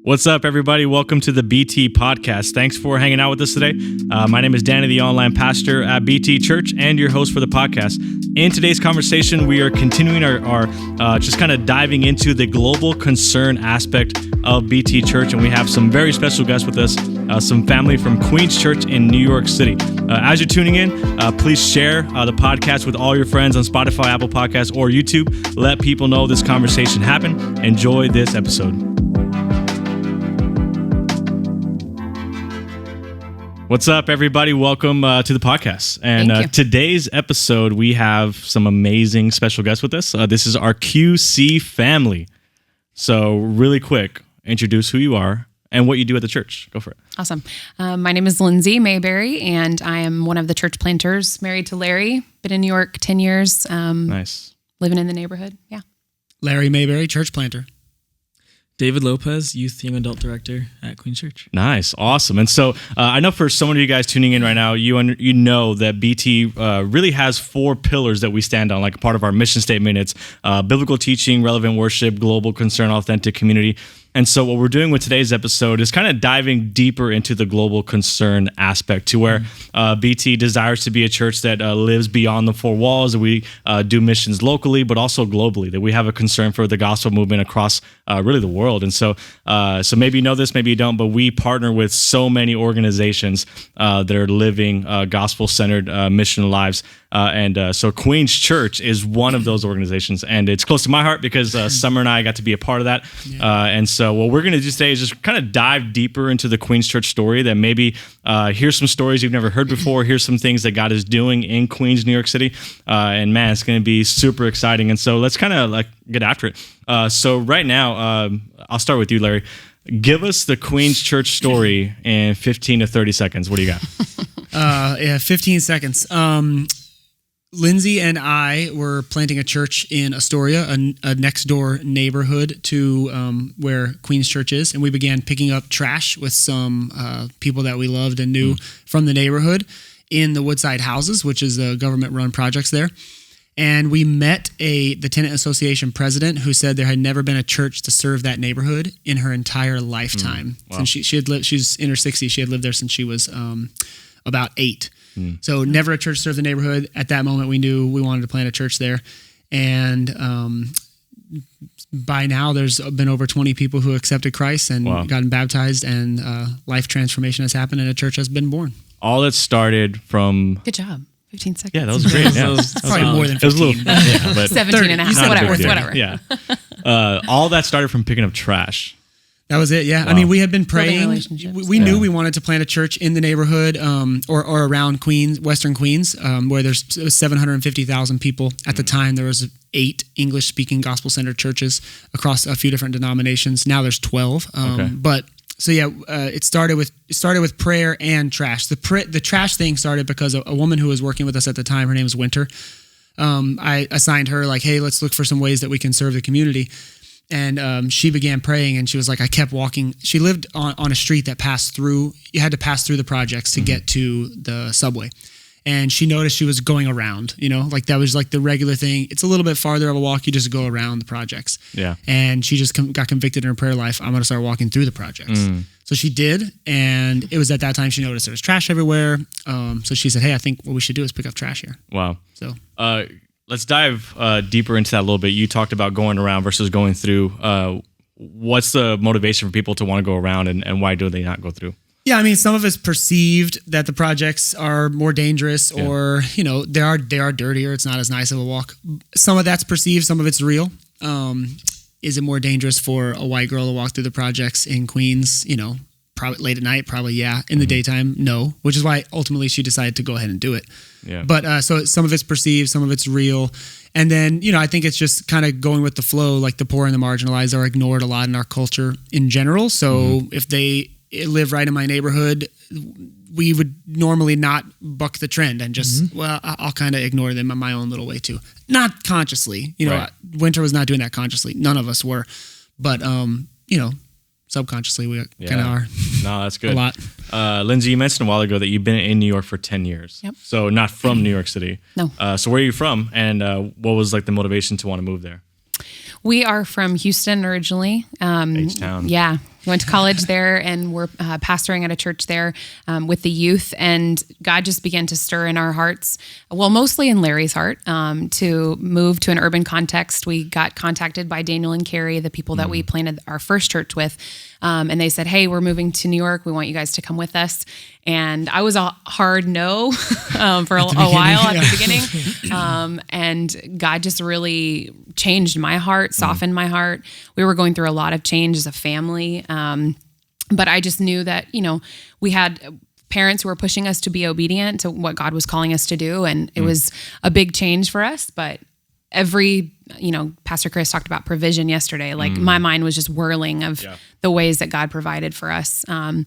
What's up, everybody? Welcome to the BT Podcast. Thanks for hanging out with us today. My name is Danny, the online pastor at BT Church, and your host for the podcast. In today's conversation, we are continuing our just kind of diving into the global concern aspect of BT Church, and we have some very special guests with us, some family from Queens Church in New York City. As you're tuning in, please share the podcast with all your friends on Spotify, Apple Podcasts, or YouTube. Let people know this conversation happened. Enjoy this episode. What's up, everybody? Welcome to the podcast. And today's episode, we have some amazing special guests with us. This is our QC family. So really quick, introduce who you are and what you do at the church. Go for it. Awesome. My name is Lindsay Mayberry, and I am one of the church planters, married to Larry. Been in New York 10 years. Nice. Living in the neighborhood. Yeah. Larry Mayberry, church planter. David Lopez, Youth Young Adult Director at Queens Church. Nice. Awesome. And so I know for some of you guys tuning in right now, you know that BT really has four pillars that we stand on, like a part of our mission statement. It's biblical teaching, relevant worship, global concern, authentic community. And so what we're doing with today's episode is kind of diving deeper into the global concern aspect to where BT desires to be a church that lives beyond the four walls, that we do missions locally, but also globally, that we have a concern for the gospel movement across really the world. And so maybe you know this, maybe you don't, but we partner with so many organizations that are living gospel-centered mission lives. So Queens Church is one of those organizations, and it's close to my heart because Summer and I got to be a part of that. And so what we're going to do today is just kind of dive deeper into the Queens Church story, that maybe here's some stories you've never heard before. Here's some things that God is doing in Queens, New York City. And man, it's going to be super exciting. And so let's kind of like get after it. So right now, I'll start with you, Larry. Give us the Queens Church story in 15 to 30 seconds. What do you got? 15 seconds. Lindsay and I were planting a church in Astoria, a next door neighborhood to where Queens Church is, and we began picking up trash with some people that we loved and knew from the neighborhood in the Woodside Houses, which is the government-run projects there. And we met the tenant association president who said there had never been a church to serve that neighborhood in her entire lifetime. Wow. Since she had lived, she's in her 60s. She had lived there since she was about 8. So never a church served the neighborhood. At that moment, we knew we wanted to plant a church there. And by now, there's been over 20 people who accepted Christ and gotten baptized, and life transformation has happened, and a church has been born. All that started from... Good job. 15 seconds. Yeah, that was great. Yeah. Probably more than 15. It was a little, but 17 and a half, whatever. Yeah. All that started from picking up trash. That was it, yeah. Wow. I mean, we had been praying. We knew we wanted to plant a church in the neighborhood or around Queens, Western Queens, where there's 750,000 people. At the time, there was 8 English-speaking gospel-centered churches across a few different denominations. Now there's 12. But so yeah, it started with prayer and trash. The trash thing started because a woman who was working with us at the time, her name was Winter. I assigned her like, hey, let's look for some ways that we can serve the community. And she began praying, and she was like, I kept walking. She lived on a street that passed through, you had to pass through the projects to get to the subway. And she noticed she was going around, like that was like the regular thing. It's a little bit farther of a walk. You just go around the projects. Yeah. And she just got convicted in her prayer life. I'm going to start walking through the projects. So she did. And it was at that time she noticed there was trash everywhere. So she said, hey, I think what we should do is pick up trash here. Wow. So, let's dive deeper into that a little bit. You talked about going around versus going through. What's the motivation for people to want to go around, and why do they not go through? Yeah, I mean, some of it's perceived that the projects are more dangerous, or they are dirtier. It's not as nice of a walk. Some of that's perceived. Some of it's real. Is it more dangerous for a white girl to walk through the projects in Queens? Probably late at night, probably, yeah. In the daytime, no. Which is why ultimately she decided to go ahead and do it. Yeah. But so some of it's perceived, some of it's real. And then, I think it's just kind of going with the flow, like the poor and the marginalized are ignored a lot in our culture in general. So if they live right in my neighborhood, we would normally not buck the trend and just, I'll kind of ignore them in my own little way too. Not consciously. Right. Winter was not doing that consciously. None of us were. But, subconsciously, we kind of are. No, that's good. A lot. Lindsay, you mentioned a while ago that you've been in New York for 10 years. Yep. So not from New York City. No. So where are you from? And what was like the motivation to want to move there? We are from Houston originally. H-Town. Yeah. Went to college there, and we're pastoring at a church there with the youth. And God just began to stir in our hearts, well, mostly in Larry's heart, to move to an urban context. We got contacted by Daniel and Carrie, the people that we planted our first church with. And they said, hey, we're moving to New York. We want you guys to come with us. And I was a hard no for a while at the beginning. And God just really changed my heart, softened my heart. We were going through a lot of change as a family. But I just knew that, we had parents who were pushing us to be obedient to what God was calling us to do. And it was a big change for us. But Pastor Chris talked about provision yesterday. Like my mind was just whirling of the ways that God provided for us. And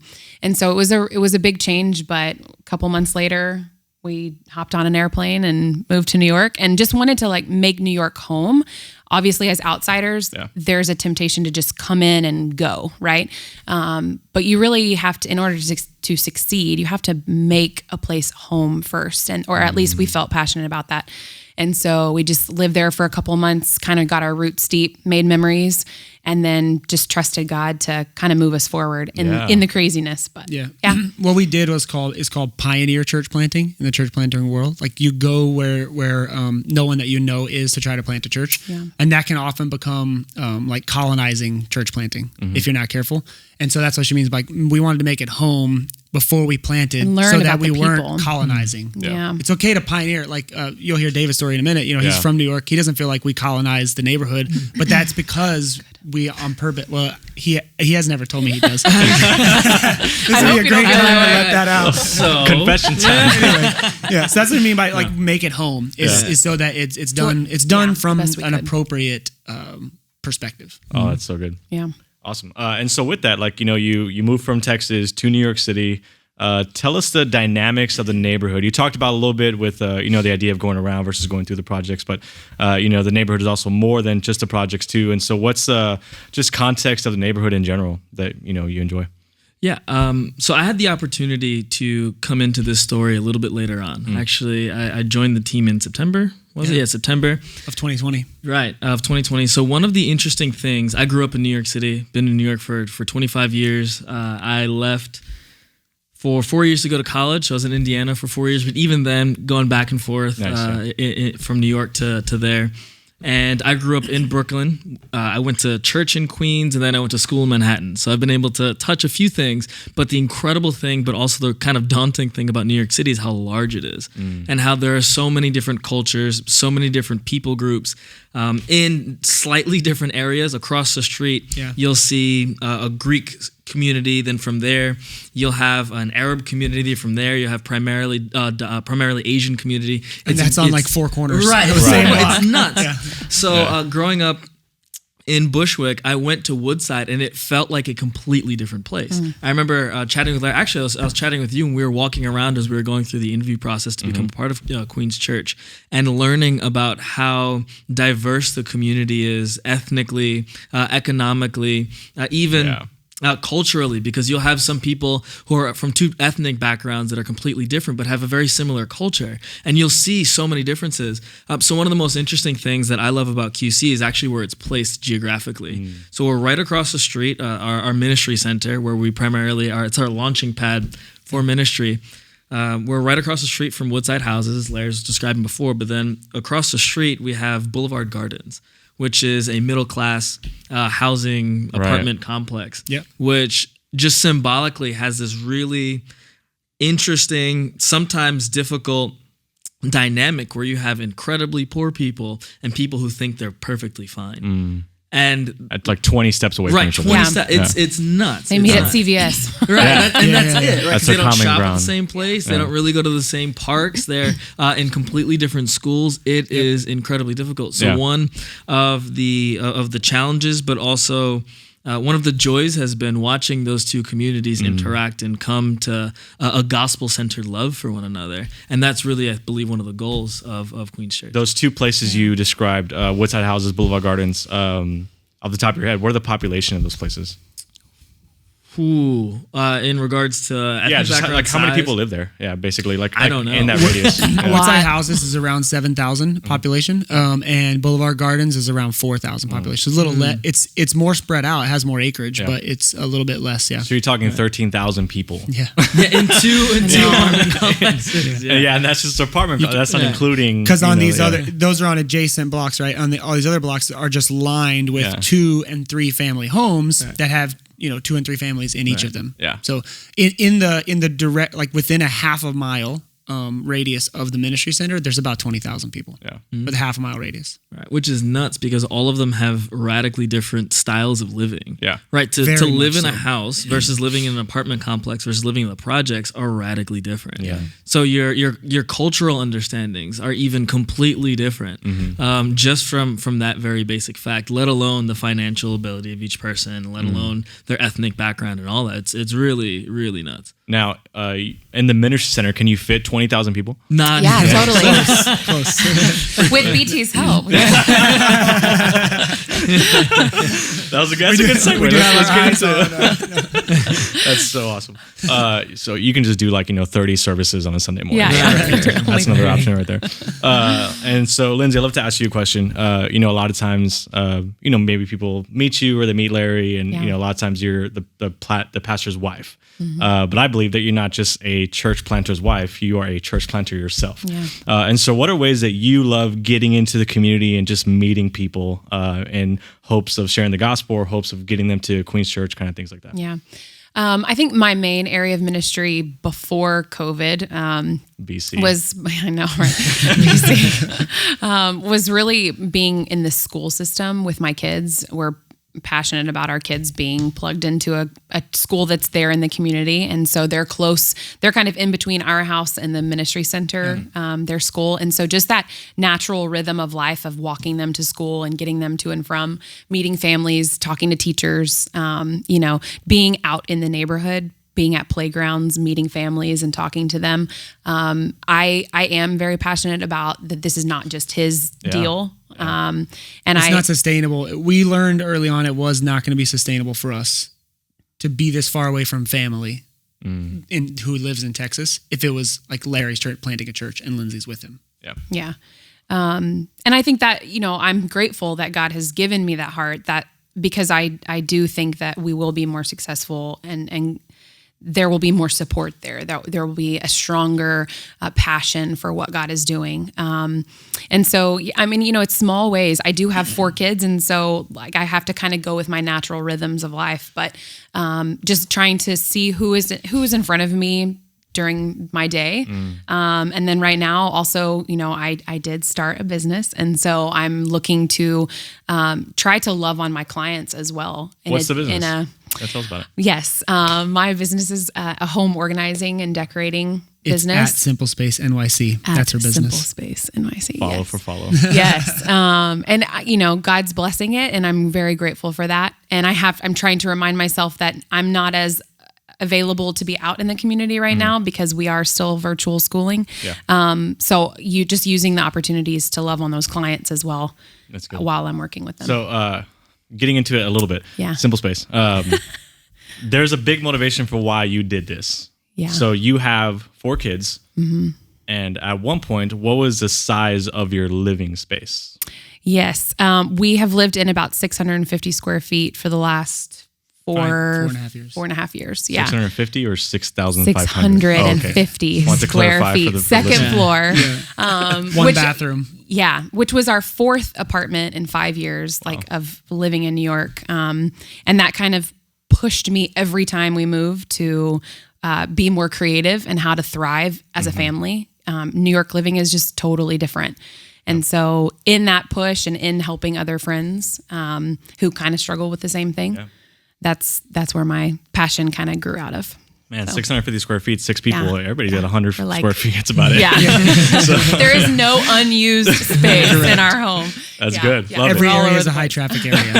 so it was a big change, but a couple months later, we hopped on an airplane and moved to New York and just wanted to make New York home. Obviously, as outsiders, there's a temptation to just come in and go, right? But you really have to, in order to succeed, you have to make a place home first, or at least we felt passionate about that. And so we just lived there for a couple of months, kind of got our roots deep, made memories, and then just trusted God to kind of move us forward in the craziness. But what we did is called pioneer church planting in the church planting world. Like you go where no one that is to try to plant a church, and that can often become like colonizing church planting if you're not careful. And so that's what she means by we wanted to make it home before we planted, so that we weren't colonizing. It's okay to pioneer. Like you'll hear David's story in a minute. He's from New York. He doesn't feel like we colonized the neighborhood, but that's because we on purpose. Well, he has never told me he does. This would be a great time to let that out. So confession time. Anyway, so that's what I mean by make it home is so that it's done. It's done from an appropriate perspective. Oh, that's so good. Yeah. Awesome. And so with that, you moved from Texas to New York City. Tell us the dynamics of the neighborhood. You talked about a little bit with, the idea of going around versus going through the projects, but, the neighborhood is also more than just the projects too. And so what's just context of the neighborhood in general that, you enjoy? Yeah. So I had the opportunity to come into this story a little bit later on. Actually, I joined the team in September. September of 2020. Right, of 2020. So one of the interesting things, I grew up in New York City, been in New York for 25 years. I left for 4 years to go to college. So I was in Indiana for 4 years, but even then, going back and forth from New York to there. And I grew up in Brooklyn. I went to church in Queens, and then I went to school in Manhattan. So I've been able to touch a few things, but the incredible thing, but also the kind of daunting thing about New York City is how large it is and how there are so many different cultures, so many different people groups in slightly different areas. Across the street, you'll see a Greek community. Then from there, you'll have an Arab community. From there, you'll have primarily Asian community. And that's on like four corners. Right. It's nuts. So growing up in Bushwick, I went to Woodside, and it felt like a completely different place. I remember chatting with Larry. Actually, I was chatting with you, and we were walking around as we were going through the interview process to become part of Queens Church, and learning about how diverse the community is ethnically, economically, even culturally, because you'll have some people who are from two ethnic backgrounds that are completely different but have a very similar culture, and you'll see so many differences. So one of the most interesting things that I love about QC is actually where it's placed geographically. So we're right across the street, our ministry center, where we primarily are. It's our launching pad for ministry. We're right across the street from Woodside Houses, as Larry was describing before, but then across the street we have Boulevard Gardens, which is a middle-class housing apartment complex, which just symbolically has this really interesting, sometimes difficult dynamic where you have incredibly poor people and people who think they're perfectly fine. And at like 20 steps away from each other. 20 steps. It's nuts. They meet at CVS. Right. And that's it. Right? That's they don't shop ground. at the same place. They don't really go to the same parks. They're in completely different schools. It is incredibly difficult. So one of the challenges, but also one of the joys has been watching those two communities interact and come to a gospel-centered love for one another. And that's really, I believe, one of the goals of Queens Church. Those two places you described, Woodside Houses, Boulevard Gardens, off the top of your head, what are the population of those places? In regards to ethnic just background, like how many size? people live there? Yeah, basically I don't know. in that radius. Woodside Houses is around 7,000 population, and Boulevard Gardens is around 4,000 population. So a little less. It's more spread out. It has more acreage, but it's a little bit less. Yeah. So you're talking 13,000 people. Yeah. in two apartment complexes. Yeah, and that's just apartment. That's not including because on these those are on adjacent blocks, right? All these other blocks are just lined with 2 and 3 family homes that have 2 and 3 families in each of them. Yeah. So in the direct, like within a half a mile radius of the ministry center, there's about 20,000 people. Yeah. With a half a mile radius. Right, which is nuts because all of them have radically different styles of living. Yeah. Right. To Very live in much a so. house versus living in an apartment complex versus living in the projects are radically different. Yeah. So your cultural understandings are even completely different. Just from that very basic fact, let alone the financial ability of each person, let alone their ethnic background and all that. It's really, really nuts. Now, in the ministry center, can you fit 20,000 people? Not Yeah, even. totally. Close. With BT's help. That's a good segue. Let's get into it. That's so awesome. So you can just do 30 services on a Sunday morning. Yeah. That's another option right there. And so, Lindsay, I'd love to ask you a question. A lot of times, maybe people meet you or they meet Larry, and a lot of times you're the pastor's wife. But I believe that you're not just a church planter's wife; you are a church planter yourself. Yeah. And so, what are ways that you love getting into the community and just meeting people in hopes of sharing the gospel or hopes of getting them to Queens Church, kind of things like that? Yeah. I think my main area of ministry before COVID BC was, I know, right? BC was really being in the school system with my kids. We're passionate about our kids being plugged into a school that's there in the community. And so they're close. They're kind of in between our house and the ministry center, their school. And so just that natural rhythm of life of walking them to school and getting them to and from, meeting families, talking to teachers, being out in the neighborhood, being at playgrounds, meeting families and talking to them. I am very passionate about that. This is not just his deal. And it's not sustainable. We learned early on it was not going to be sustainable for us to be this far away from family who lives in Texas if it was like Larry's church planting a church and Lindsay's with him. Yeah. Yeah. And I think that, I'm grateful that God has given me that heart, that because I do think that we will be more successful and there will be more support there. There will be a stronger passion for what God is doing. And so, it's small ways. I do have 4 kids, and so I have to kind of go with my natural rhythms of life. But just trying to see who is in front of me during my day. And then right now also, I did start a business. And so I'm looking to try to love on my clients as well. What's the business? Tell us about it. Yes. My business is a home organizing and decorating business. At Simple Space NYC. That's her business. Simple Space NYC. Follow for follow. Yes. And God's blessing it, and I'm very grateful for that. And I'm trying to remind myself that I'm not as available to be out in the community right now because we are still virtual schooling. Yeah. So you just using the opportunities to love on those clients as well. That's good. While I'm working with them. So, getting into it a little bit. Yeah. Simple Space. There's a big motivation for why you did this. Yeah. So you have 4 kids. And at one point, what was the size of your living space? Yes. We have lived in about 650 square feet for the last 4.5 years. 4.5 years. Yeah. 650 or 6,500? 650 Want to square clarify feet. for the Second listeners. floor. One bathroom. Yeah, which was our 4th apartment in 5 years, of living in New York. And that kind of pushed me every time we moved to be more creative and how to thrive as a family. New York living is just totally different. And so in that push and in helping other friends who kind of struggle with the same thing, that's where my passion kind of grew out of. Man, So. 650 square feet, 6 people. Yeah. Everybody's got 100 We're like- square feet. That's about it. Yeah. There is no unused space in our home. That's good. Love Every We're all area over is the a high place. traffic area.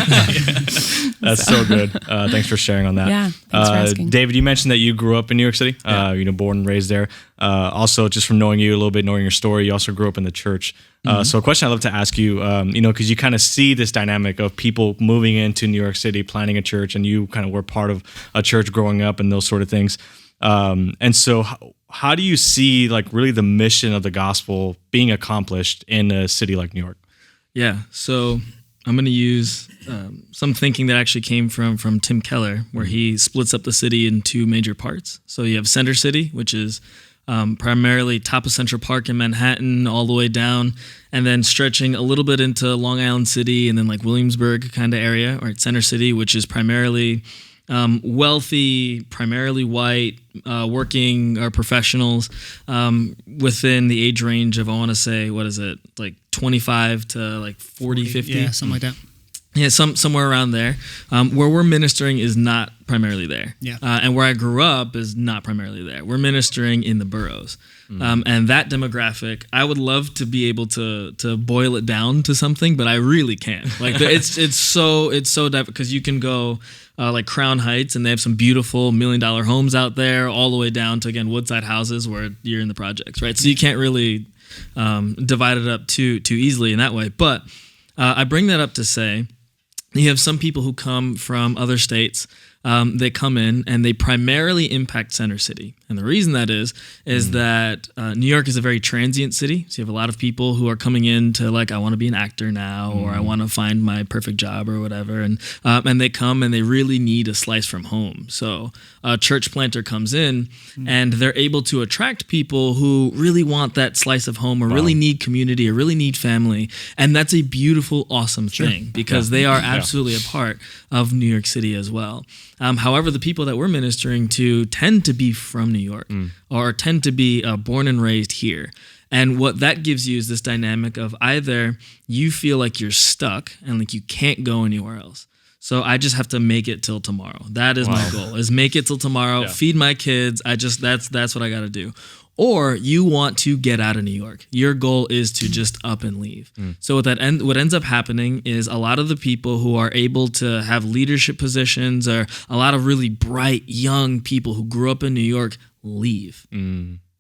That's so good. Thanks for sharing on that. Yeah, thanks for asking. David, you mentioned that you grew up in New York City, born and raised there. Also, just from knowing you a little bit, knowing your story, you also grew up in the church. So a question I'd love to ask you, because you kind of see this dynamic of people moving into New York City, planning a church, and you kind of were part of a church growing up and those sort of things. And so how do you see like really the mission of the gospel being accomplished in a city like New York? Yeah, so I'm going to use some thinking that actually came from Tim Keller, where he splits up the city in two major parts. So you have Center City, which is primarily top of Central Park in Manhattan all the way down, and then stretching a little bit into Long Island City and then like Williamsburg kind of area, or Center City, which is primarily wealthy, primarily white, working or professionals within the age range of, I want to say, what is it, like 25 to like 40, 50? Yeah, something like that. Yeah, somewhere around there. Where we're ministering is not primarily there. Yeah. And where I grew up is not primarily there. We're ministering in the boroughs. And that demographic, I would love to be able to boil it down to something, but I really can't. Like it's so diverse, because you can go like Crown Heights, and they have some beautiful $1 million homes out there, all the way down to, again, Woodside houses where you're in the projects, right? So you can't really divide it up too easily in that way. But I bring that up to say, you have some people who come from other states. They come in and they primarily impact Center City. And the reason that is that New York is a very transient city. So you have a lot of people who are coming in to like, I want to be an actor now, or I want to find my perfect job or whatever. And they come and they really need a slice from home. So a church planter comes in and they're able to attract people who really want that slice of home, or really need community, or really need family. And that's a beautiful, awesome thing, because they are absolutely a part of New York City as well. However, the people that we're ministering to tend to be from New York, or tend to be born and raised here. And what that gives you is this dynamic of either you feel like you're stuck and like you can't go anywhere else. So I just have to make it till tomorrow. That is my goal, is make it till tomorrow, feed my kids. That's what I got to do. Or you want to get out of New York. Your goal is to just up and leave. So what ends up happening is a lot of the people who are able to have leadership positions, or a lot of really bright young people who grew up in New York, leave.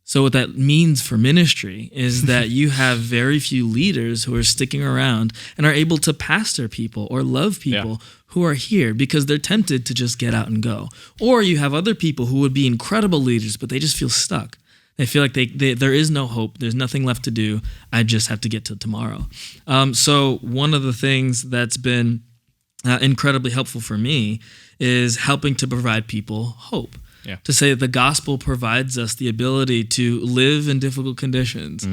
So what that means for ministry is that you have very few leaders who are sticking around and are able to pastor people or love people who are here, because they're tempted to just get out and go. Or you have other people who would be incredible leaders, but they just feel stuck. They feel like there is no hope. There's nothing left to do. I just have to get to tomorrow. So one of the things that's been incredibly helpful for me is helping to provide people hope. To say that the gospel provides us the ability to live in difficult conditions,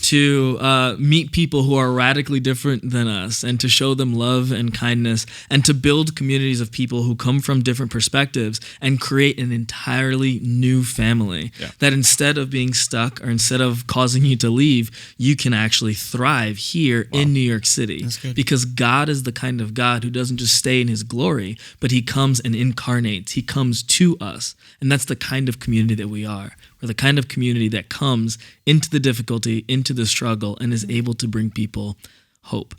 to meet people who are radically different than us, and to show them love and kindness, and to build communities of people who come from different perspectives and create an entirely new family. That instead of being stuck, or instead of causing you to leave, you can actually thrive here in New York City. Because God is the kind of God who doesn't just stay in his glory, but he comes and incarnates. He comes to us. And that's the kind of community that we are. We're the kind of community that comes into the difficulty, into the struggle, and is able to bring people hope.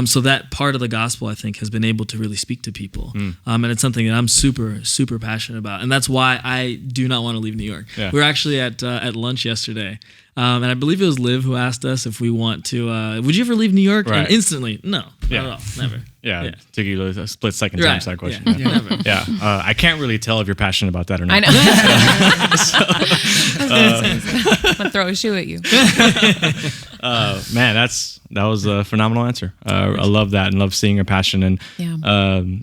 So that part of the gospel, I think, has been able to really speak to people. And it's something that I'm super, super passionate about. And that's why I do not want to leave New York. We were actually at lunch yesterday. And I believe it was Liv who asked us if we want to, would you ever leave New York? And instantly, no, not at all, never. Took you a split second to answer that question. Never. I can't really tell if you're passionate about that or not. I know. I'm gonna throw a shoe at you. Man, that was a phenomenal answer. I love that, and love seeing your passion. And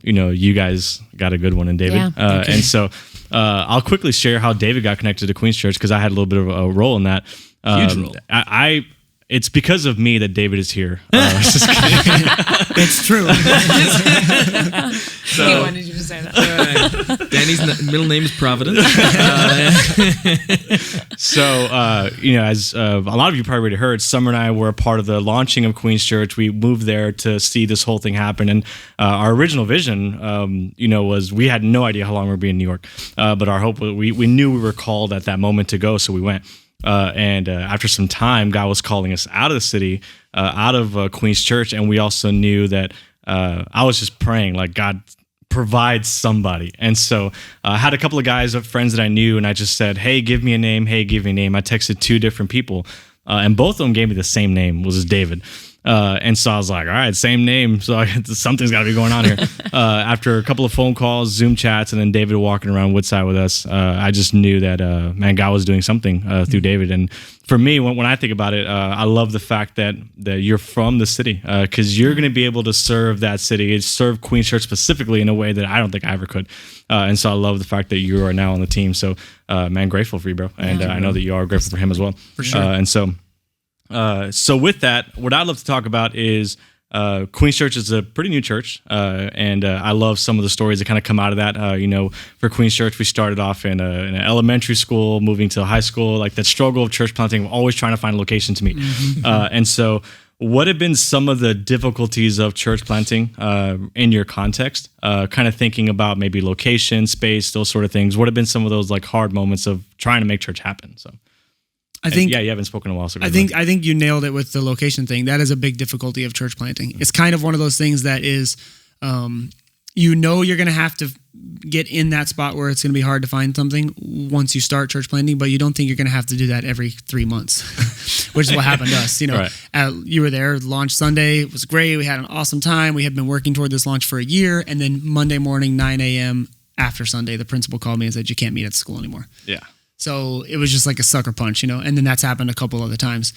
you guys got a good one in David. And so I'll quickly share how David got connected to Queens Church, because I had a little bit of a role in that. Huge role. It's because of me that David is here. It's true. He wanted you to say that. Danny's middle name is Providence. So, as a lot of you probably already heard, Summer and I were a part of the launching of Queens Church. We moved there to see this whole thing happen. And our original vision, was we had no idea how long we were being in New York. But our hope was we knew we were called at that moment to go, so we went. And after some time, God was calling us out of the city, out of Queens Church. And we also knew that I was just praying, like, God, provide somebody. And so I had a couple of friends that I knew, and I just said, hey, give me a name. Hey, give me a name. I texted 2 different people. and both of them gave me the same name, was David. And so I was like, all right, same name. So something's got to be going on here. After a couple of phone calls, Zoom chats, and then David walking around Woodside with us, I just knew that, man, God was doing something through David. And for me, when I think about it, I love the fact that you're from the city, because you're going to be able to serve that city, serve Queens Church specifically in a way that I don't think I ever could. And so I love the fact that you are now on the team. So, man, grateful for you, bro. And I know that you are grateful for him as well. For sure. And so with that, what I'd love to talk about is Queens Church is a pretty new church, and I love some of the stories that kind of come out of that. For Queens Church, we started off in an elementary school, moving to high school, like that struggle of church planting, always trying to find a location to meet. And so what have been some of the difficulties of church planting in your context, kind of thinking about maybe location, space, those sort of things? What have been some of those like hard moments of trying to make church happen? So. I think you haven't spoken in a while. So I think you nailed it with the location thing. That is a big difficulty of church planting. It's kind of one of those things that is, you're going to have to get in that spot where it's going to be hard to find something once you start church planting, but you don't think you're going to have to do that every 3 months, which is what happened to us. Right. You were there, launch Sunday, it was great. We had an awesome time. We had been working toward this launch for a year, and then Monday morning, 9 a.m. after Sunday, the principal called me and said, you can't meet at school anymore. Yeah. So it was just like a sucker punch, and then that's happened a couple other times.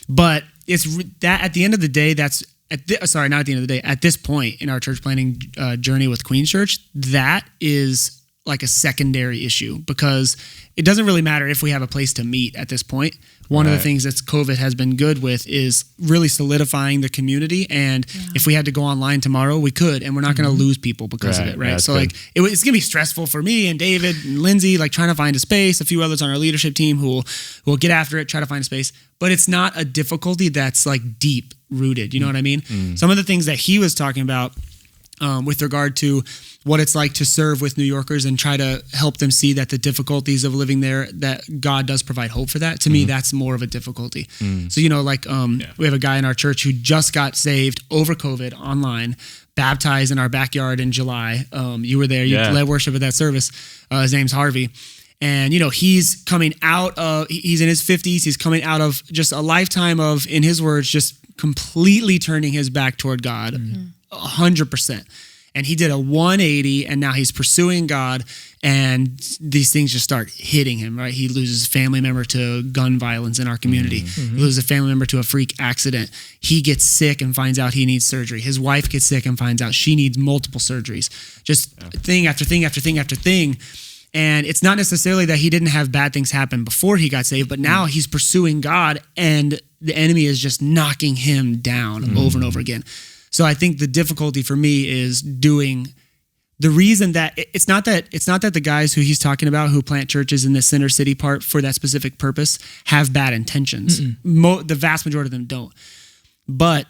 But it's that at the end of the day, not at the end of the day, at this point in our church planting journey with Queens Church, that is like a secondary issue, because it doesn't really matter if we have a place to meet at this point. One of the things that COVID has been good with is really solidifying the community. And if we had to go online tomorrow, we could, and we're not going to lose people because of it. Right. So good. It's going to be stressful for me and David and Lindsay, like trying to find a space, a few others on our leadership team who will get after it, try to find a space, but it's not a difficulty that's like deep rooted. You know what I mean? Some of the things that he was talking about with regard to what it's like to serve with New Yorkers and try to help them see that the difficulties of living there, that God does provide hope for that. To me, that's more of a difficulty. So, we have a guy in our church who just got saved over COVID online, baptized in our backyard in July. You were there, you led worship at that service. His name's Harvey. And, he's coming out of, he's in his 50s. He's coming out of just a lifetime of, in his words, just completely turning his back toward God, 100%. And he did a 180, and now he's pursuing God, and these things just start hitting him, right? He loses a family member to gun violence in our community. He loses a family member to a freak accident. He gets sick and finds out he needs surgery. His wife gets sick and finds out she needs multiple surgeries. Just thing after thing after thing after thing. And it's not necessarily that he didn't have bad things happen before he got saved, but now he's pursuing God, and the enemy is just knocking him down over and over again. So I think the difficulty for me is doing the reason that it's not that the guys who he's talking about who plant churches in the center city part for that specific purpose have bad intentions. The vast majority of them don't. But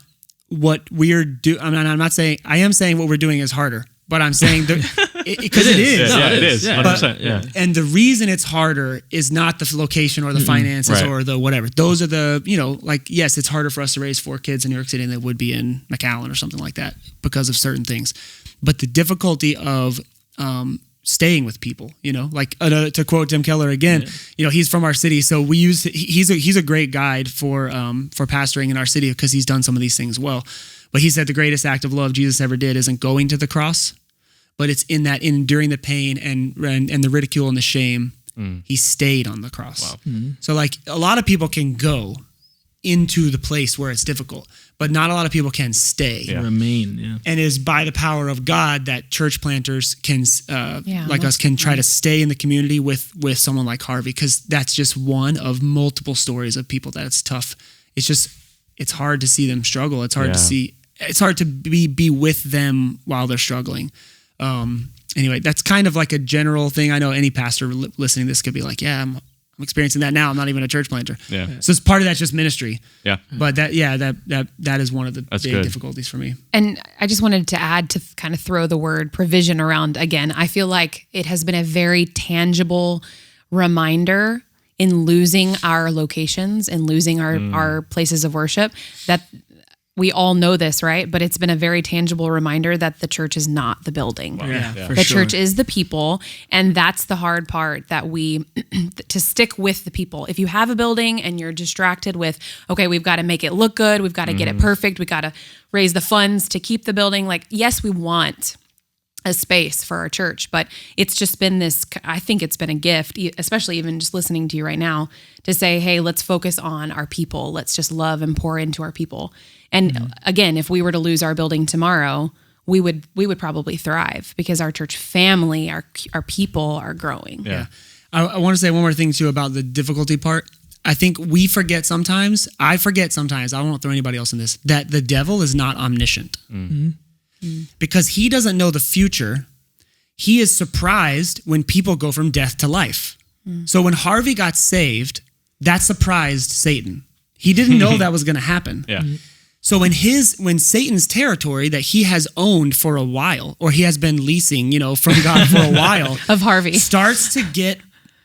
what we're doing, I'm not saying, I am saying what we're doing is harder, but I'm saying because it is. It is. 100%. And the reason it's harder is not the location or the finances or the whatever. Those are the, yes, it's harder for us to raise 4 kids in New York City than it would be in McAllen or something like that because of certain things. But the difficulty of staying with people, to quote Tim Keller again, he's from our city. So we use, he's a great guide for pastoring in our city because he's done some of these things well. But he said the greatest act of love Jesus ever did isn't going to the cross, but it's in enduring the pain and the ridicule and the shame. He stayed on the cross. Wow. So a lot of people can go into the place where it's difficult, but not a lot of people can stay. Remain. Yeah. And it is by the power of God that church planters can, like us, can try to stay in the community with someone like Harvey, because that's just one of multiple stories of people that it's tough. It's hard to see them struggle. It's hard to be with them while they're struggling. Anyway, that's kind of like a general thing. I know any pastor listening to this could be like, I'm experiencing that now. I'm not even a church planter. Yeah. So it's part of that's just ministry. Yeah. But that is one of the big difficulties for me. And I just wanted to add, to kind of throw the word provision around again. I feel like it has been a very tangible reminder in losing our locations and losing our places of worship that we all know this, right? But it's been a very tangible reminder that the church is not the building. For The sure. church is the people, and that's the hard part, that we to stick with the people. If you have a building and you're distracted with, okay, we've got to make it look good, we've got to get it perfect, we got to raise the funds to keep the building. Like, yes, we want a space for our church, but it's just been this, I think it's been a gift, especially even just listening to you right now, to say, hey, let's focus on our people. Let's just love and pour into our people. And again, if we were to lose our building tomorrow, we would probably thrive, because our church family, our people are growing. Yeah. I want to say one more thing too about the difficulty part. I think we forget sometimes, I don't want to throw anybody else in this, that the devil is not omniscient. Because he doesn't know the future. He is surprised when people go from death to life. So when Harvey got saved, that surprised Satan. He didn't know that was going to happen. Yeah. So when Satan's territory that he has owned for a while, or he has been leasing, from God for a while, Of Harvey. starts to get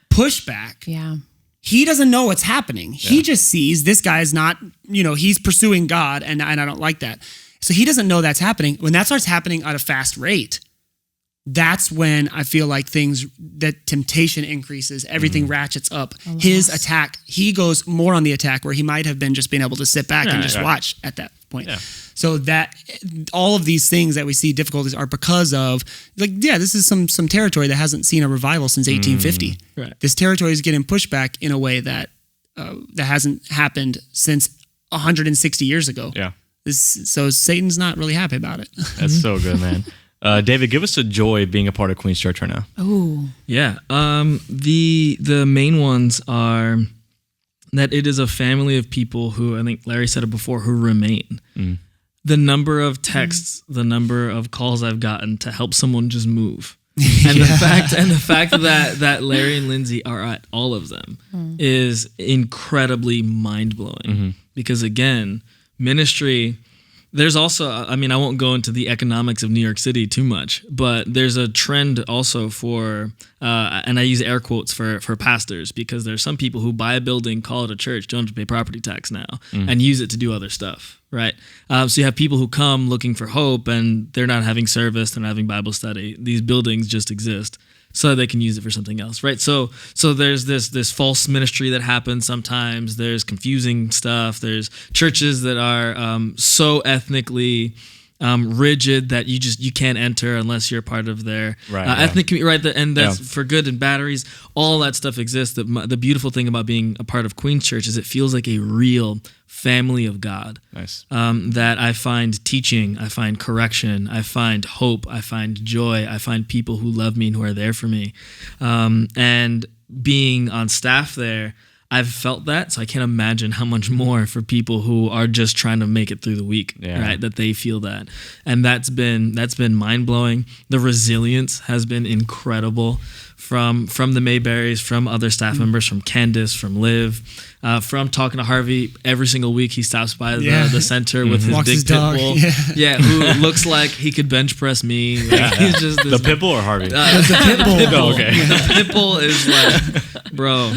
pushback. Yeah. He doesn't know what's happening. He just sees this guy's not, he's pursuing God, and I don't like that. So he doesn't know that's happening. When that starts happening at a fast rate, that's when I feel like that temptation increases, everything ratchets up. His attack, he goes more on the attack, where he might have been just being able to sit back and just watch at that point. Yeah. So that all of these things that we see difficulties are because of, this is some territory that hasn't seen a revival since 1850. Right. This territory is getting pushed back in a way that hasn't happened since 160 years ago. Yeah. So Satan's not really happy about it. That's so good, man. David, give us a joy of being a part of Queens Church right now. Oh. Yeah. The main ones are that it is a family of people who, I think Larry said it before, who remain. The number of texts, the number of calls I've gotten to help someone just move. And the fact that Larry and Lindsay are at all of them is incredibly mind-blowing. Because again, ministry, there's also, I won't go into the economics of New York City too much, but there's a trend also for, and I use air quotes for pastors, because there's some people who buy a building, call it a church, don't have to pay property tax now, and use it to do other stuff, right? So you have people who come looking for hope, and they're not having service, they're not having Bible study. These buildings just exist so they can use it for something else, right? So there's this false ministry that happens sometimes. There's confusing stuff. There's churches that are so ethnically rigid that you can't enter unless you're part of their ethnic community, right? And that's for good and batteries. All that stuff exists. The beautiful thing about being a part of Queens Church is it feels like a real family of God. Nice. That I find teaching, I find correction, I find hope, I find joy, I find people who love me and who are there for me. And being on staff there, I've felt that, so I can't imagine how much more for people who are just trying to make it through the week, right? That they feel that, and that's been mind blowing. The resilience has been incredible from the Mayberries, from other staff members, from Candace, from Liv, from talking to Harvey every single week. He stops by the center with his Walks big his pit dog. bull, who looks like he could bench press me. Like, he's just this, The pit bull or Harvey? The pit bull. Oh, okay. The pit bull is like, bro.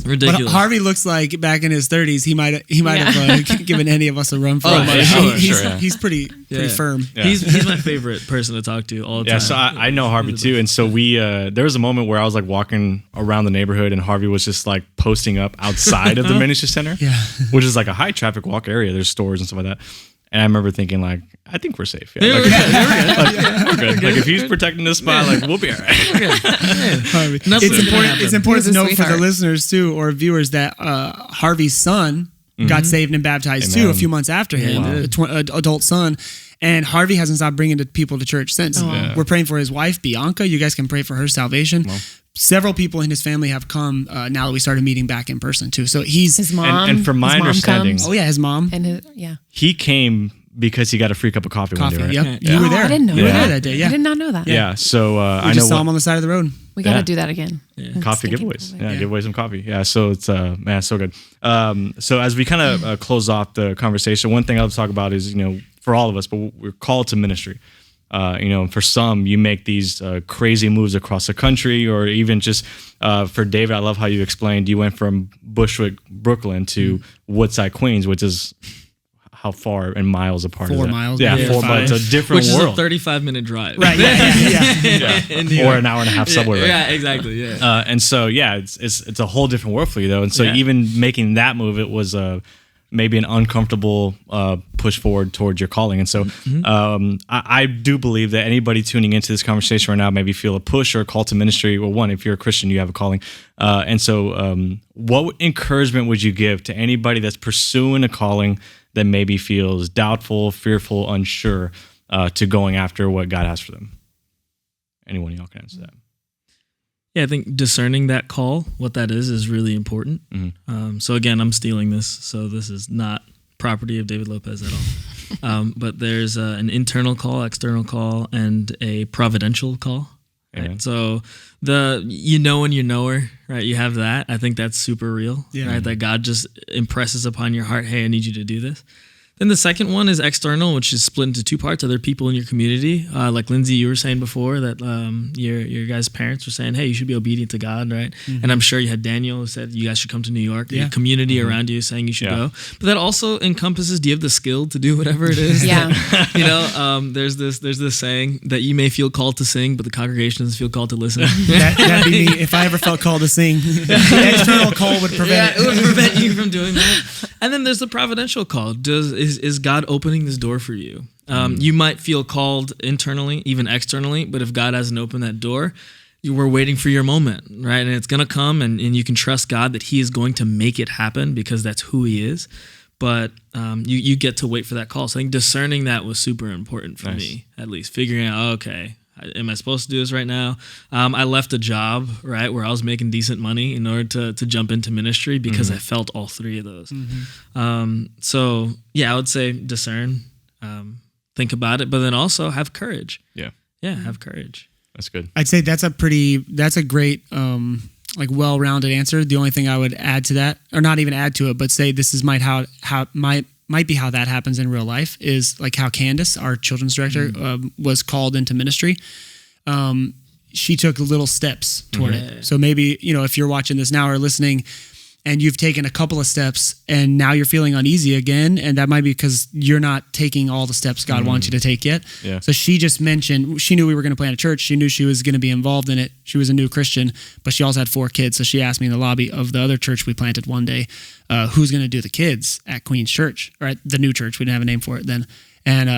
Ridiculous. But Harvey looks like back in his 30s, he might have given any of us a run for it. Yeah, He's pretty firm. Yeah. He's my favorite person to talk to all the time. Yeah, so I know Harvey too, and so we there was a moment where I was like walking around the neighborhood, and Harvey was just like posting up outside of the ministry center, which is like a high traffic walk area. There's stores and stuff like that. And I remember thinking, like, I think we're safe. Yeah, we're good. Like, if he's protecting this spot, like, we'll be all right. It's important to note for the sweetheart. listeners too, or viewers, that Harvey's son got saved and baptized too a few months after him, adult son. And Harvey hasn't stopped bringing people to church since. We're praying for his wife, Bianca. You guys can pray for her salvation. Several people in his family have come now that we started meeting back in person too. So he's His mom. And from my his mom understanding, comes. his mom. And he came because he got a free cup of coffee one day, right? Yep. You were there. I didn't know You were that. there that day. Yeah. I did not know that. Yeah. So I We know just saw him on the side of the road. We got to Yeah. do that again. coffee giveaways. Yeah, give away some coffee. Yeah, so it's man, so good. So as we kind of close off the conversation, one thing I'll talk about is, for all of us, but we're called to ministry. For some, you make these crazy moves across the country, or even just for David, I love how you explained you went from Bushwick, Brooklyn to Woodside, Queens, which is how far in miles apart? 4 is that? miles. Yeah, maybe, 4 or 5. miles. It's a different Which world. is a 35-minute drive. Right. Yeah. Or an hour and a half subway ride. Yeah, exactly. Yeah. And so, it's a whole different world for you, though. And so, even making that move, it was maybe an uncomfortable push forward towards your calling. And so, I do believe that anybody tuning into this conversation right now maybe feel a push or a call to ministry. Well, one, if you're a Christian, you have a calling. And so, what encouragement would you give to anybody that's pursuing a calling that maybe feels doubtful, fearful, unsure to going after what God has for them? Anyone of y'all can answer that. Yeah, I think discerning that call, what that is really important. So again, I'm stealing this, so this is not property of David Lopez at all. But there's an internal call, external call, and a providential call. Right? So when you know her, right? You have that. I think that's super real, right? That God just impresses upon your heart, hey, I need you to do this. Then the second one is external, which is split into 2 parts. Other people in your community, like Lindsay, you were saying before that your guys' parents were saying, "Hey, you should be obedient to God," right? And I'm sure you had Daniel who said you guys should come to New York. Your community around you saying you should go. But that also encompasses: do you have the skill to do whatever it is? There's this saying that you may feel called to sing, but the congregation doesn't feel called to listen. That'd be me if I ever felt called to sing. The external call would prevent it would prevent you from doing that. And then there's the providential call. Is God opening this door for you? You might feel called internally, even externally, but if God hasn't opened that door, you were waiting for your moment, right? And it's going to come, and you can trust God that He is going to make it happen because that's who He is. But you get to wait for that call. So I think discerning that was super important for me, at least. Figuring out, okay, am I supposed to do this right now? I left a job, right, where I was making decent money in order to jump into ministry because I felt all 3 of those. So, I would say discern, think about it, but then also have courage. Yeah, have courage. That's good. I'd say that's a great, well-rounded answer. The only thing I would add to that, or not even add to it, but say this is might be how that happens in real life, is like how Candace, our children's director, was called into ministry. She took little steps toward it. So maybe, if you're watching this now or listening and you've taken a couple of steps and now you're feeling uneasy again, and that might be because you're not taking all the steps God wants you to take yet. Yeah. So she just mentioned, she knew we were going to plant a church. She knew she was going to be involved in it. She was a new Christian, but she also had 4 kids. So she asked me in the lobby of the other church we planted one day, who's going to do the kids at Queens Church, or at the new church. We didn't have a name for it then. And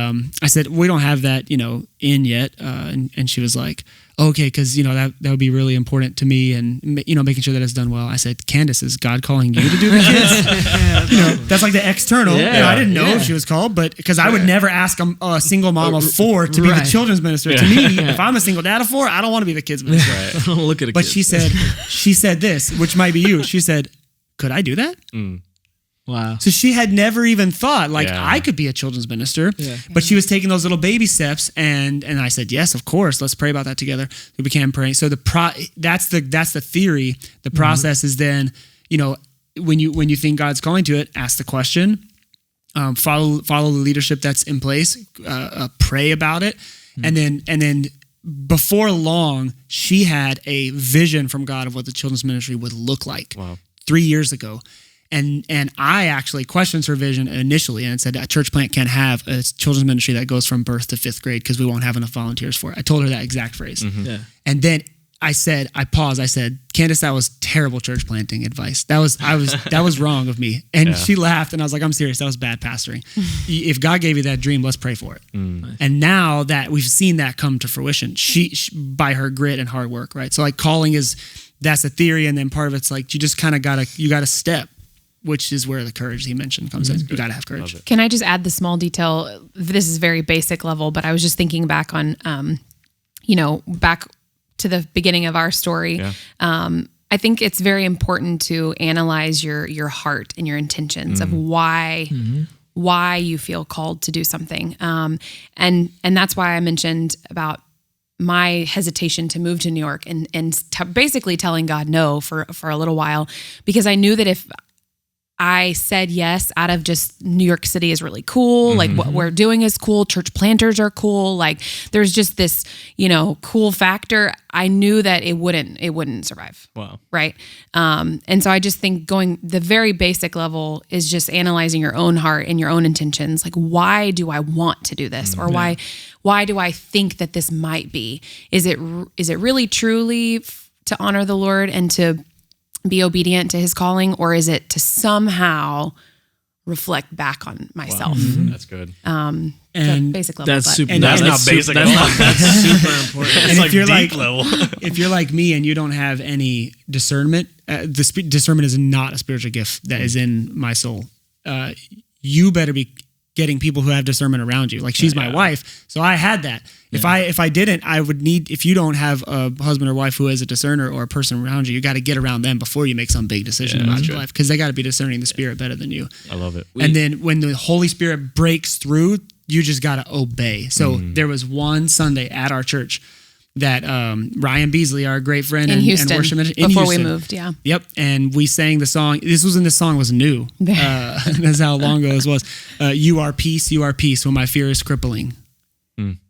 I said, we don't have that, in yet. And she was like, okay, because, that would be really important to me, and, making sure that it's done well. I said, Candace, is God calling you to do the kids? That's like the external. I didn't know if she was called, but because I would never ask a single mom of 4 to be the children's minister. To me, if I'm a single dad of 4, I don't want to be the kids minister. I don't look at a But kid. she said this, which might be you. She said, could I do that? Wow. So she had never even thought I could be a children's minister, but she was taking those little baby steps, and I said, yes, of course, let's pray about that together. We began praying. So that's the theory. The process is then, when you think God's calling to it, ask the question, follow the leadership that's in place, pray about it, and then before long, she had a vision from God of what the children's ministry would look like. Wow. 3 years ago. And I actually questioned her vision initially and said a church plant can't have a children's ministry that goes from birth to 5th grade because we won't have enough volunteers for it. I told her that exact phrase. And then I paused. I said, Candace, that was terrible church planting advice. That was wrong of me. And she laughed, and I was like, I'm serious. That was bad pastoring. If God gave you that dream, let's pray for it. And now that we've seen that come to fruition, she by her grit and hard work, right? So like calling that's a theory, and then part of it's like you just kind of gotta step, which is where the courage he mentioned comes in. You got to have courage. Can I just add the small detail? This is very basic level, but I was just thinking back on, back to the beginning of our story. Yeah. I think it's very important to analyze your heart and your intentions of why you feel called to do something. And that's why I mentioned about my hesitation to move to New York and basically telling God no for a little while, because I knew that if I said yes out of just New York City is really cool. Like what we're doing is cool. Church planters are cool. Like there's just this, cool factor. I knew that it wouldn't survive. Wow. Right. And so I just think going the very basic level is just analyzing your own heart and your own intentions. Like, why do I want to do this? Or why do I think that this might be? Is it really truly to honor the Lord and to be obedient to his calling, or is it to somehow reflect back on myself? Wow. That's good. And basic level. That's super. That's not basic. That's super important. It's and like if you're deep like level. if you're like me and you don't have any discernment, discernment is not a spiritual gift that is in my soul. You better be getting people who have discernment around you. Like she's my wife, so I had that. If I didn't, I would need. If you don't have a husband or wife who is a discerner or a person around you, you got to get around them before you make some big decision about your life, because they got to be discerning the Spirit better than you. I love it. And then when the Holy Spirit breaks through, you just got to obey. So there was one Sunday at our church that Ryan Beasley, our great friend in Houston, and worship minister, before Houston, we moved, Yep, and we sang the song. This song was new. That's how long ago this was. You are peace, when my fear is crippling.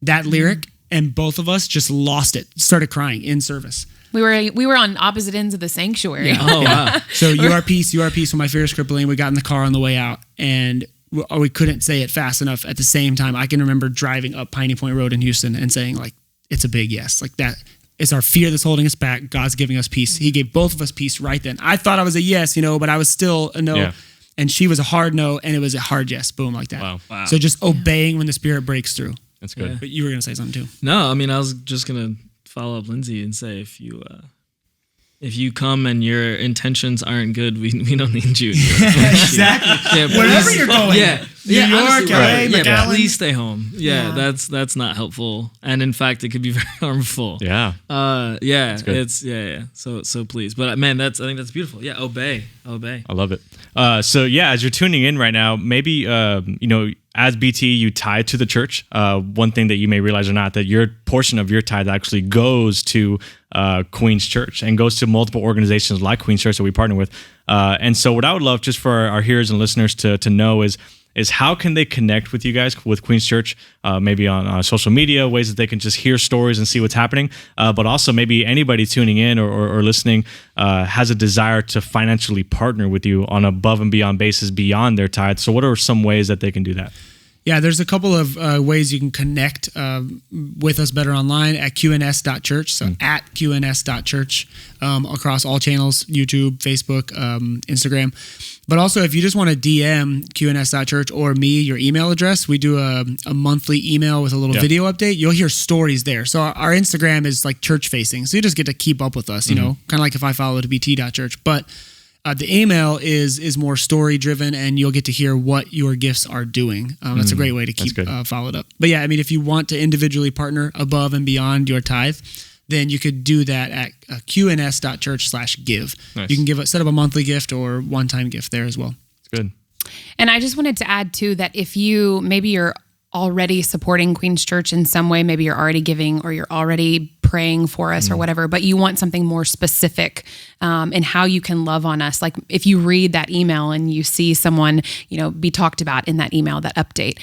That lyric, and both of us just lost it. Started crying in service. We were on opposite ends of the sanctuary. Yeah. Oh wow! So you are peace, when my fear is crippling. We got in the car on the way out, and we couldn't say it fast enough. At the same time, I can remember driving up Piney Point Road in Houston and saying, like, it's a big yes. Like that, it's our fear that's holding us back. God's giving us peace. He gave both of us peace right then. I thought I was a yes, but I was still a no. Yeah. And she was a hard no, and it was a hard yes. Boom, like that. Wow. So just obeying when the Spirit breaks through. That's good. Yeah. But you were going to say something too. No, I mean, I was just going to follow up Lindsay and say, if you come and your intentions aren't good, we don't need you. Exactly. Yeah, wherever you're going. New York, honestly, LA, McAllen. Please stay home. That's not helpful, and in fact, it could be very harmful. Yeah. It's So please, but man, I think that's beautiful. Yeah, obey. I love it. So as you're tuning in right now, maybe as BT, you tithe to the church. One thing that you may realize or not, that your portion of your tithe actually goes to Queens Church and goes to multiple organizations like Queens Church that we partner with. And so what I would love just for our hearers and listeners to know is how can they connect with you guys, with Queens Church, maybe on social media, ways that they can just hear stories and see what's happening. But also maybe anybody tuning in or listening has a desire to financially partner with you on above and beyond basis beyond their tithe. So what are some ways that they can do that? Yeah, there's a couple of ways you can connect with us better online at qns.church. So at qns.church across all channels, YouTube, Facebook, Instagram. But also, if you just want to DM qns.church or me, your email address, we do a monthly email with a little video update. You'll hear stories there. So our Instagram is like church facing. So you just get to keep up with us, kind of like if I follow to bt.church. But the email is more story driven, and you'll get to hear what your gifts are doing. That's a great way to keep followed up. But yeah, I mean, if you want to individually partner above and beyond your tithe, then you could do that at qns.church/give. Nice. You can set up a monthly gift or one-time gift there as well. It's good. And I just wanted to add too that if maybe you're already supporting Queens Church in some way, maybe you're already giving or you're already praying for us or whatever, but you want something more specific in how you can love on us. Like if you read that email and you see someone, be talked about in that email, that update.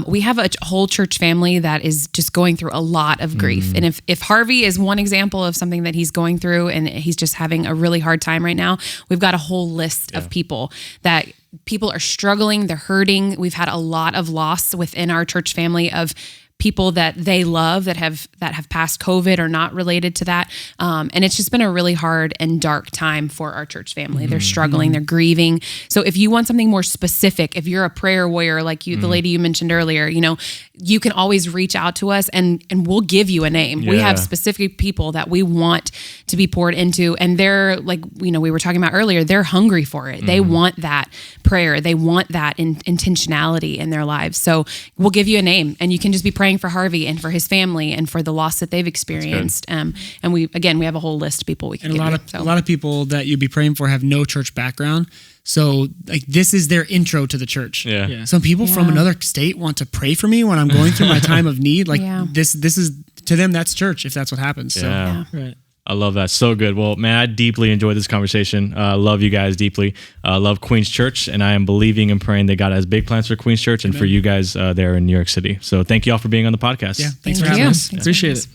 We have a whole church family that is just going through a lot of grief. And if Harvey is one example of something that he's going through and he's just having a really hard time right now, we've got a whole list of people that people are struggling, they're hurting. We've had a lot of loss within our church family of people that they love that have passed COVID or not related to that. And it's just been a really hard and dark time for our church family. They're struggling, they're grieving. So if you want something more specific, if you're a prayer warrior, like the lady you mentioned earlier, you can always reach out to us and we'll give you a name. Yeah. We have specific people that we want to be poured into. And they're like, we were talking about earlier, they're hungry for it. They want that prayer. They want that intentionality in their lives. So we'll give you a name and you can just be praying for Harvey and for his family and for the loss that they've experienced. And we have a whole list of people we can give you. A lot of people that you'd be praying for have no church background. So like this is their intro to the church. Yeah. Some people from another state want to pray for me when I'm going through my time of need. Like this is to them, that's church if that's what happens. So. Yeah. Right. I love that. So good. Well, man, I deeply enjoyed this conversation. Love you guys deeply. Love Queens Church, and I am believing and praying that God has big plans for Queens Church and for you guys there in New York City. So thank you all for being on the podcast. Yeah, thanks for having us. Appreciate it.